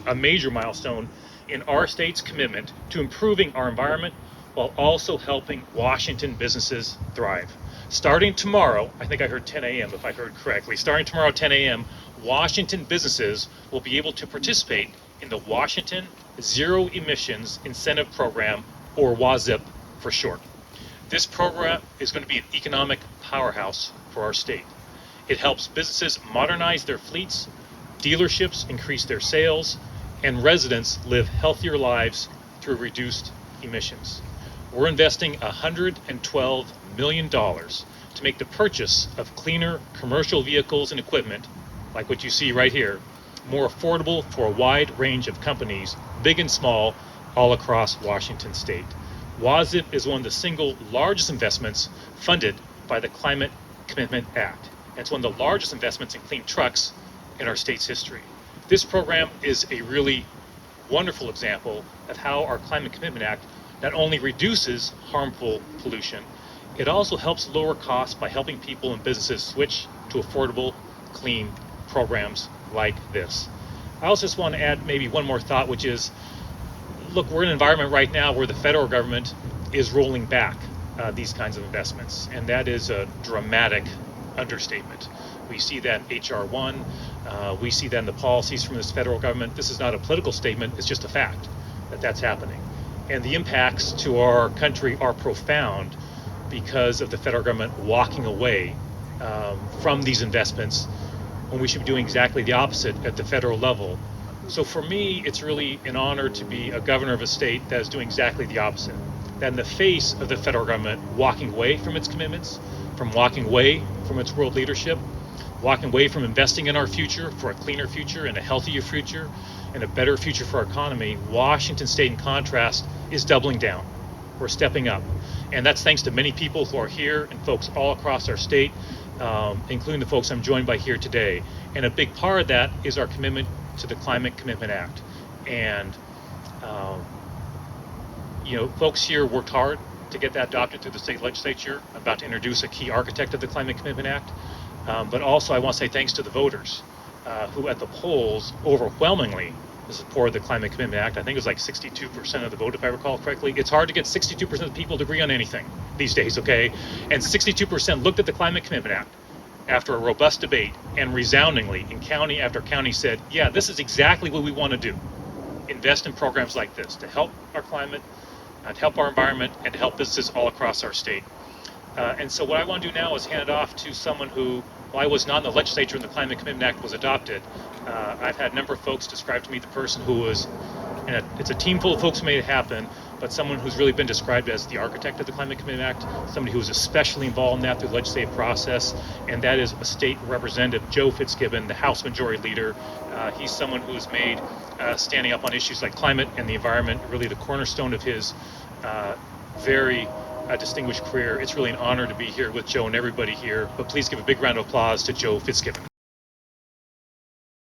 a major milestone in our state's commitment to improving our environment while also helping Washington businesses thrive. Starting tomorrow, I think I heard 10 a.m. if I heard correctly, starting tomorrow 10 a.m., Washington businesses will be able to participate in the Washington Zero Emissions Incentive Program, or WAZIP for short. This program is going to be an economic powerhouse for our state. It helps businesses modernize their fleets, dealerships increase their sales, and residents live healthier lives through reduced emissions. We're investing $112 million to make the purchase of cleaner commercial vehicles and equipment, like what you see right here, more affordable for a wide range of companies, big and small, all across Washington state. WAZIP is one of the single largest investments funded by the Climate Commitment Act. And it's one of the largest investments in clean trucks in our state's history. This program is a really wonderful example of how our Climate Commitment Act not only reduces harmful pollution, it also helps lower costs by helping people and businesses switch to affordable, clean programs like this. I also just want to add maybe one more thought, which is, look, we're in an environment right now where the federal government is rolling back these kinds of investments, and that is a dramatic understatement. We see that in HR 1, we see that in the policies from this federal government. This is not a political statement, it's just a fact that that's happening. And the impacts to our country are profound because of the federal government walking away from these investments when we should be doing exactly the opposite at the federal level. So for me, it's really an honor to be a governor of a state that is doing exactly the opposite. That in the face of the federal government walking away from its commitments, from walking away from its world leadership, walking away from investing in our future for a cleaner future and a healthier future and a better future for our economy, Washington State, in contrast, is doubling down. We're stepping up. And that's thanks to many people who are here and folks all across our state, including the folks I'm joined by here today. And a big part of that is our commitment to the Climate Commitment Act. And, folks here worked hard to get that adopted through the state legislature. I'm about to introduce a key architect of the Climate Commitment Act. But also I want to say thanks to the voters who at the polls overwhelmingly supported the Climate Commitment Act. I think it was like 62% of the vote, if I recall correctly. It's hard to get 62% of the people to agree on anything these days, okay? And 62% looked at the Climate Commitment Act after a robust debate and resoundingly in county after county said, yeah, this is exactly what we want to do. Invest in programs like this to help our climate, to help our environment, and to help businesses all across our state. And so what I want to do now is hand it off to someone who, while I was not in the legislature when the Climate Commitment Act was adopted, I've had a number of folks describe to me the person who was, and it's a team full of folks who made it happen, but someone who's really been described as the architect of the Climate Commitment Act, somebody who was especially involved in that through the legislative process, and that is a state representative, Joe Fitzgibbon, the House Majority Leader. He's someone who has made standing up on issues like climate and the environment really the cornerstone of his very distinguished career. It's really an honor to be here with Joe and everybody here, but please give a big round of applause to Joe Fitzgibbon.